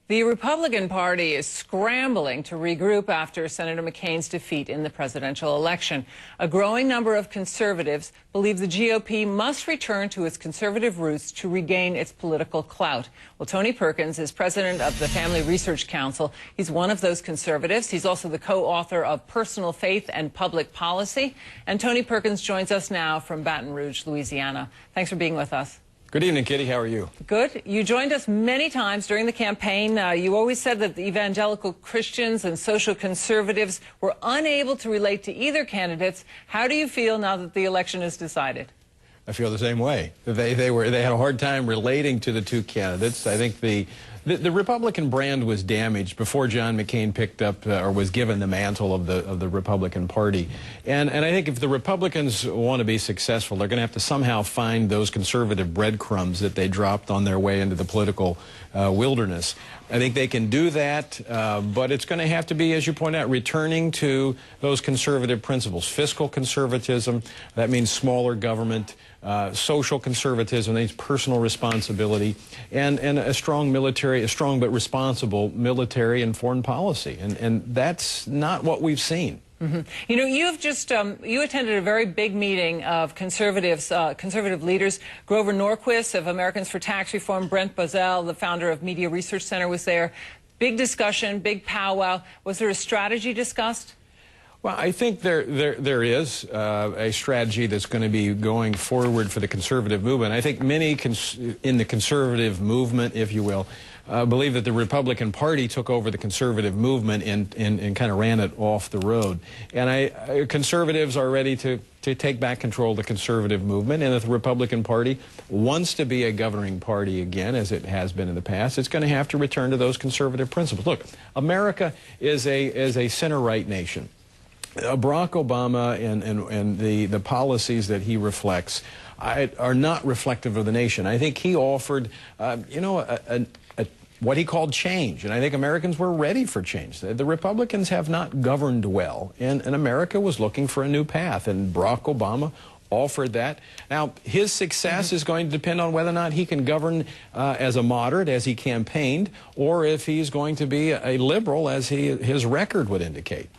The Republican Party is scrambling to regroup after Senator McCain's defeat in the presidential election. A growing number of conservatives believe the GOP must return to its conservative roots to regain its political clout. Well, Tony Perkins is president of the Family Research Council. He's one of those conservatives. He's also the co-author of Personal Faith and Public Policy. And Tony Perkins joins us now from Baton Rouge, Louisiana. Thanks for being with us. Good evening, Kitty. How are you? Good. You joined us many times during the campaign. You always said that the evangelical Christians and social conservatives were unable to relate to either candidates. How do you feel now that the election is decided? I feel the same way. They had a hard time relating to the two candidates. I think the Republican brand was damaged before John McCain picked up or was given the mantle of the Republican Party. And I think if the Republicans want to be successful, they're going to have to somehow find those conservative breadcrumbs that they dropped on their way into the political wilderness. I think they can do that, but it's going to have to be, as you point out, returning to those conservative principles. Fiscal conservatism, that means smaller government. Social conservatism, that means personal responsibility, and a strong military, a strong but responsible military and foreign policy. And that's not what we've seen. Mm-hmm. You know, you've just you attended a very big meeting of conservatives, conservative leaders. Grover Norquist of Americans for Tax Reform, Brent Bozell, the founder of Media Research Center, was there. Big discussion, big powwow. Was there a strategy discussed? Well, I think there is a strategy that's going to be going forward for the conservative movement. I think many in the conservative movement, if you will, believe that the Republican Party took over the conservative movement and kind of ran it off the road. And conservatives are ready to take back control of the conservative movement. And if the Republican Party wants to be a governing party again, as it has been in the past, it's going to have to return to those conservative principles. Look, America is a center-right nation. Barack Obama and the policies that he reflects are not reflective of the nation. I think he offered, you know, what he called change, and I think Americans were ready for change. The Republicans have not governed well, and America was looking for a new path, and Barack Obama offered that. Now, his success is going to depend on whether or not he can govern as a moderate, as he campaigned, or if he's going to be a liberal, as his record would indicate.